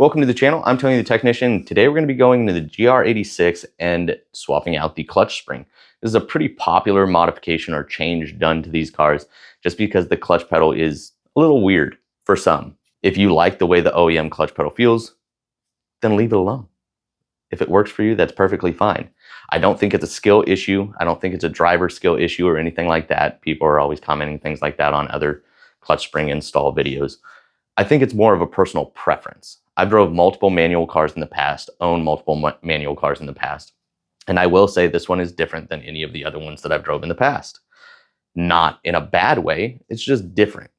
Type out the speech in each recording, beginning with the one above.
Welcome to the channel. I'm Tony the Technician. Today we're going to be going into the GR86 and swapping out the clutch spring. This is a pretty popular modification or change done to these cars just because the clutch pedal is a little weird for some. If you like the way the OEM clutch pedal feels, then leave it alone. If it works for you, that's perfectly fine. I don't think it's a skill issue. I don't think it's a driver skill issue or anything like that. People are always commenting things like that on other clutch spring install videos. I think it's more of a personal preference. I've drove multiple manual cars in the past, owned multiple manual cars in the past. And I will say this one is different than any of the other ones that I've drove in the past. Not in a bad way, it's just different.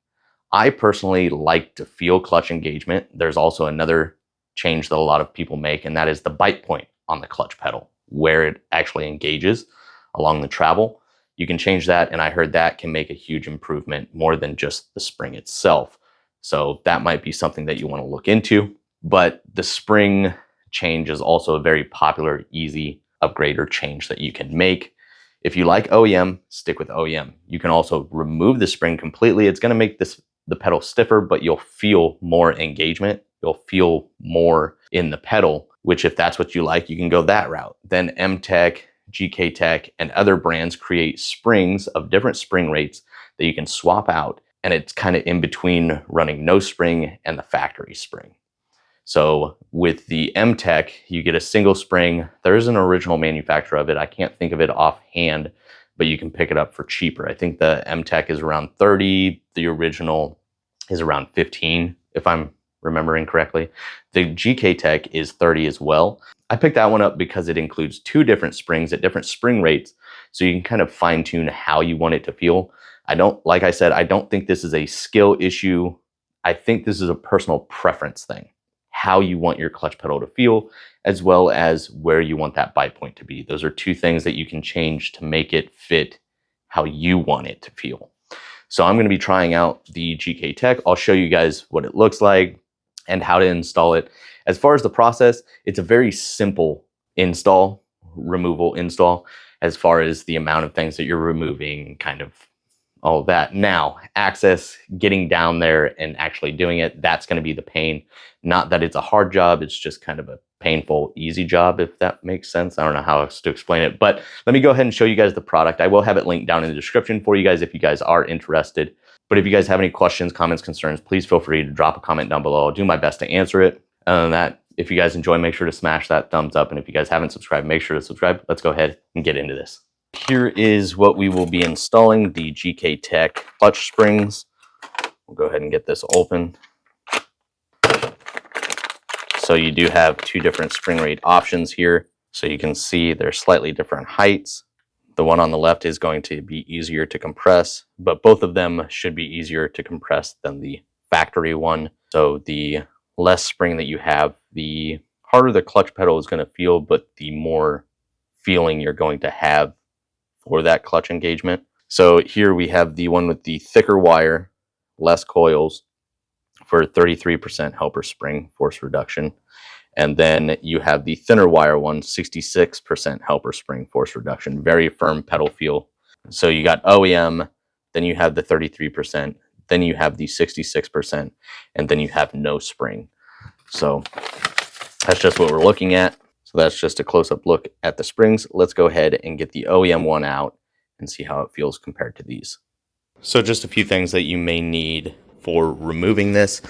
I personally like to feel clutch engagement. There's also another change that a lot of people make, and that is the bite point on the clutch pedal, where it actually engages along the travel. You can change that, and I heard that can make a huge improvement more than just the spring itself. So that might be something that you want to look into. But the spring change is also a very popular, easy upgrade or change that you can make. If you like OEM, stick with OEM. You can also remove the spring completely. It's going to make the pedal stiffer, but you'll feel more engagement. You'll feel more in the pedal, which if that's what you like, you can go that route. Then GKTech, GKTech, and other brands create springs of different spring rates that you can swap out. And it's kind of in between running no spring and the factory spring. So with the GKTech, you get a single spring. There is an original manufacturer of it. I can't think of it offhand, but you can pick it up for cheaper. I think the GKTech is around 30. The original is around 15, if I'm remembering correctly. The GKTech is 30 as well. I picked that one up because it includes two different springs at different spring rates. So you can kind of fine tune how you want it to feel. Like I said, I don't think this is a skill issue. I think this is a personal preference thing. How you want your clutch pedal to feel, as well as where you want that bite point to be. Those are two things that you can change to make it fit how you want it to feel. So I'm going to be trying out the GKTech. I'll show you guys what it looks like and how to install it. As far as the process, it's a very simple removal install, as far as the amount of things that you're removing, kind of all of that. Now, access, getting down there and actually doing it, that's going to be the pain. Not that it's a hard job, it's just kind of a painful, easy job, if that makes sense. I don't know how else to explain it, but let me go ahead and show you guys the product. I will have it linked down in the description for you guys if you guys are interested. But if you guys have any questions, comments, concerns, please feel free to drop a comment down below. I'll do my best to answer it. Other than that, if you guys enjoy, make sure to smash that thumbs up. And if you guys haven't subscribed, make sure to subscribe. Let's go ahead and get into this. Here is what we will be installing, the GKTech clutch springs. We'll go ahead and get this open. So you do have two different spring rate options here. So you can see they're slightly different heights. The one on the left is going to be easier to compress, but both of them should be easier to compress than the factory one. So the less spring that you have, the harder the clutch pedal is going to feel, but the more feeling you're going to have for that clutch engagement. So here we have the one with the thicker wire, less coils, for 33% helper spring force reduction. And then you have the thinner wire one, 66% helper spring force reduction, very firm pedal feel. So you got OEM, then you have the 33%, then you have the 66%, and then you have no spring. So that's just what we're looking at. So that's just a close-up look at the springs. Let's go ahead and get the OEM one out and see how it feels compared to these. So just a few things that you may need for removing this.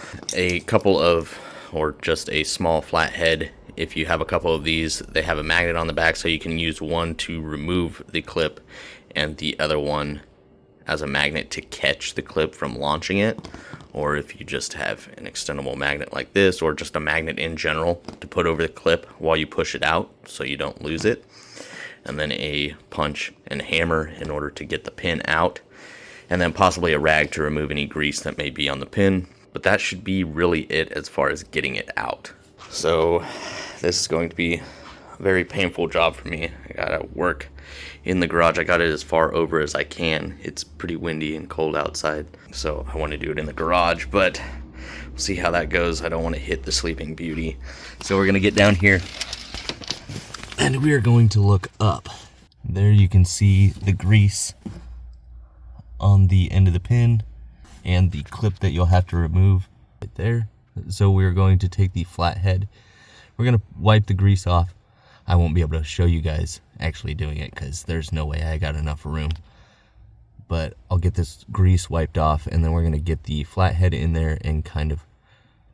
Or just a small flat head. If you have a couple of these, they have a magnet on the back, so you can use one to remove the clip and the other one as a magnet to catch the clip from launching it. Or if you just have an extendable magnet like this, or just a magnet in general to put over the clip while you push it out so you don't lose it. And then a punch and hammer in order to get the pin out. And then possibly a rag to remove any grease that may be on the pin. But that should be really it as far as getting it out. So this is going to be a very painful job for me. I gotta work in the garage. I got it as far over as I can. It's pretty windy and cold outside, so I want to do it in the garage, but we'll see how that goes. I don't want to hit the Sleeping Beauty. So we're gonna get down here and we are going to look up. There you can see the grease on the end of the pin and the clip that you'll have to remove right there. So we're going to take the flathead. We're going to wipe the grease off. I won't be able to show you guys actually doing it because there's no way I got enough room. But I'll get this grease wiped off, and then we're going to get the flathead in there and kind of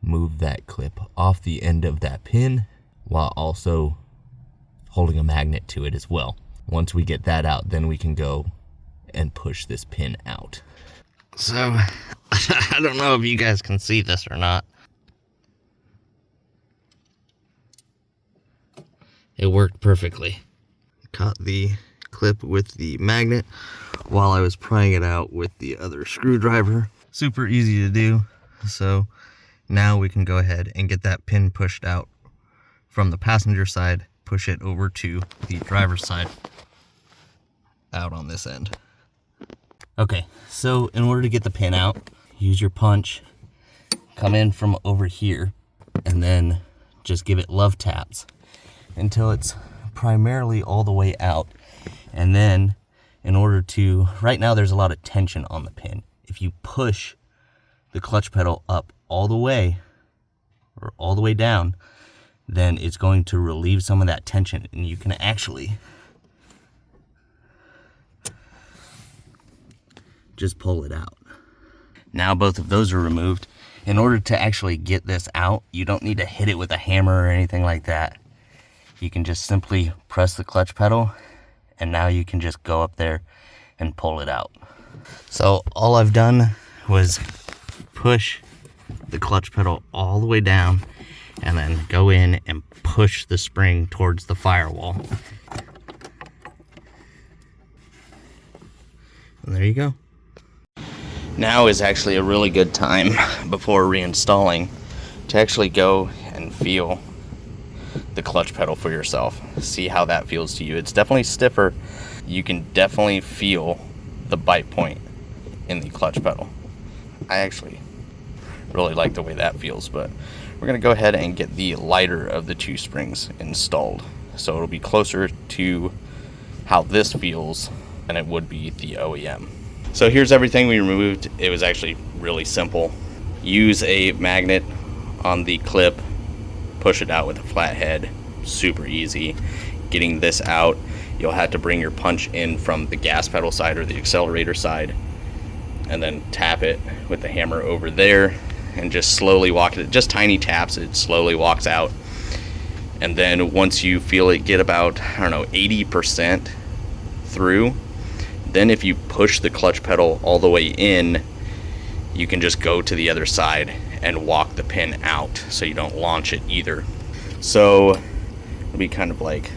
move that clip off the end of that pin while also holding a magnet to it as well. Once we get that out, then we can go and push this pin out. So, I don't know if you guys can see this or not. It worked perfectly. Caught the clip with the magnet while I was prying it out with the other screwdriver. Super easy to do. So now we can go ahead and get that pin pushed out from the passenger side, push it over to the driver's side out on this end. Okay, so in order to get the pin out, use your punch, come in from over here, and then just give it love taps until it's primarily all the way out. And then in order to, right now there's a lot of tension on the pin. If you push the clutch pedal up all the way or all the way down, then it's going to relieve some of that tension, and you can actually just pull it out. Now both of those are removed. In order to actually get this out, you don't need to hit it with a hammer or anything like that. You can just simply press the clutch pedal, and now you can just go up there and pull it out. So all I've done was push the clutch pedal all the way down and then go in and push the spring towards the firewall. And there you go. Now is actually a really good time before reinstalling to actually go and feel the clutch pedal for yourself. See how that feels to you. It's definitely stiffer. You can definitely feel the bite point in the clutch pedal. I actually really like the way that feels, but we're going to go ahead and get the lighter of the two springs installed. So it'll be closer to how this feels than it would be the OEM. So here's everything we removed. It was actually really simple. Use a magnet on the clip, push it out with a flathead. Super easy. Getting this out, you'll have to bring your punch in from the gas pedal side or the accelerator side, and then tap it with the hammer over there and just slowly walk it. Just tiny taps, it slowly walks out. And then once you feel it get about, 80% through, then if you push the clutch pedal all the way in, you can just go to the other side and walk the pin out so you don't launch it either. So it'll be kind of like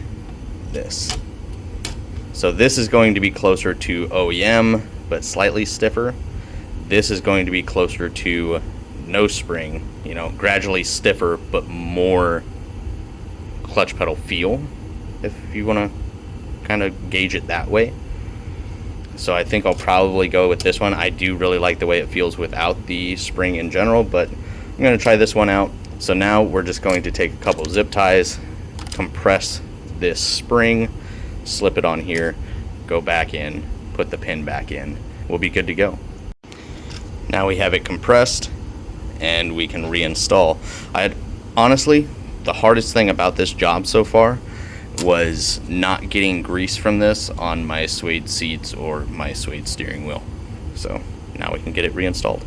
this. So this is going to be closer to OEM, but slightly stiffer. This is going to be closer to no spring, gradually stiffer, but more clutch pedal feel, if you want to kind of gauge it that way. So I think I'll probably go with this one. I do really like the way it feels without the spring in general, but I'm going to try this one out. So now we're just going to take a couple zip ties, compress this spring, slip it on here, go back in, put the pin back in. We'll be good to go. Now we have it compressed and we can reinstall. Honestly, the hardest thing about this job so far was not getting grease from this on my suede seats or my suede steering wheel. So now we can get it reinstalled.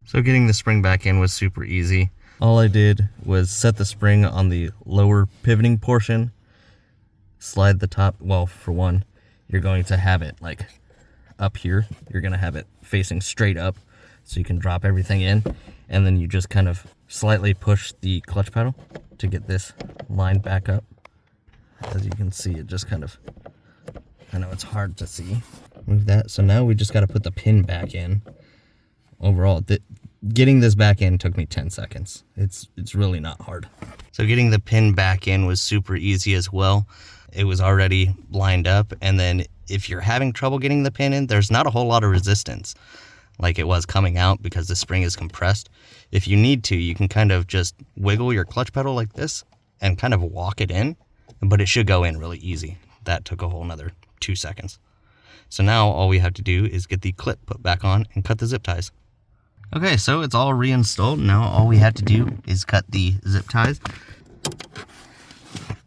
So getting the spring back in was super easy. All I did was set the spring on the lower pivoting portion, slide the top. Well, for one, you're going to have it like up here. You're going to have it facing straight up so you can drop everything in, and then you just kind of slightly push the clutch pedal to get this lined back up. As you can see, it just kind of, I know it's hard to see. Move that. So now we just got to put the pin back in. Overall, getting this back in took me 10 seconds. It's really not hard. So getting the pin back in was super easy as well. It was already lined up, and then if you're having trouble getting the pin in, there's not a whole lot of resistance like it was coming out because the spring is compressed. If you need to, you can kind of just wiggle your clutch pedal like this and kind of walk it in, but it should go in really easy. That took a whole nother 2 seconds. So now all we have to do is get the clip put back on and cut the zip ties. Okay, so it's all reinstalled. Now all we have to do is cut the zip ties.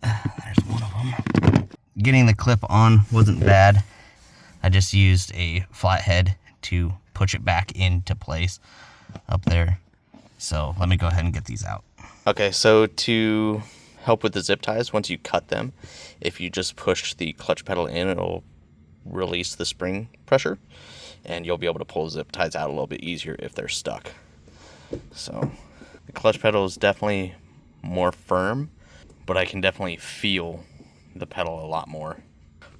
There's one of them. Getting the clip on wasn't bad. I just used a flathead to push it back into place up there. So let me go ahead and get these out. Okay, so to help with the zip ties, once you cut them, if you just push the clutch pedal in, it'll release the spring pressure, and you'll be able to pull the zip ties out a little bit easier if they're stuck. So the clutch pedal is definitely more firm, but I can definitely feel the pedal a lot more.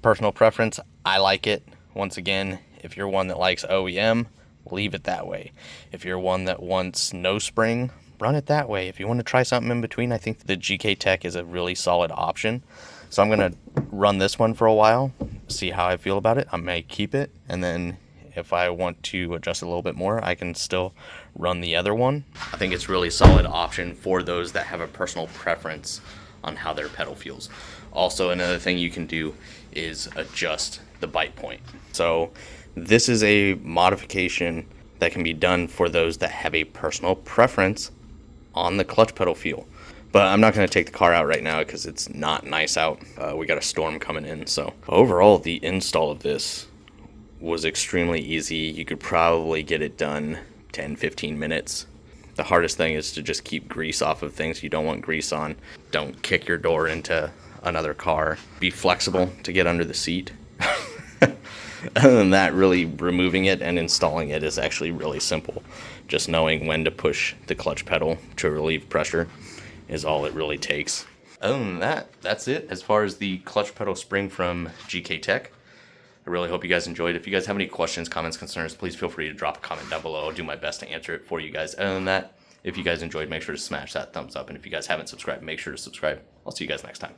Personal preference, I like it. Once again, if you're one that likes OEM, leave it that way. If you're one that wants no spring, run it that way. If you want to try something in between, I think the GKTech is a really solid option. So I'm going to run this one for a while, see how I feel about it. I may keep it, and then if I want to adjust it a little bit more, I can still run the other one. I think it's a really solid option for those that have a personal preference on how their pedal feels. Also, another thing you can do is adjust the bite point. So this is a modification that can be done for those that have a personal preference on the clutch pedal feel. But I'm not going to take the car out right now because it's not nice out. We got a storm coming in. So overall, the install of this was extremely easy. You could probably get it done 10-15 minutes. The hardest thing is to just keep grease off of things you don't want grease on. Don't kick your door into another car. Be flexible to get under the seat. Other than that, really removing it and installing it is actually really simple. Just knowing when to push the clutch pedal to relieve pressure is all it really takes. Other than that, that's it as far as the clutch pedal spring from GKTech. I really hope you guys enjoyed. If you guys have any questions, comments, concerns, please feel free to drop a comment down below. I'll do my best to answer it for you guys. Other than that, if you guys enjoyed, make sure to smash that thumbs up. And if you guys haven't subscribed, make sure to subscribe. I'll see you guys next time.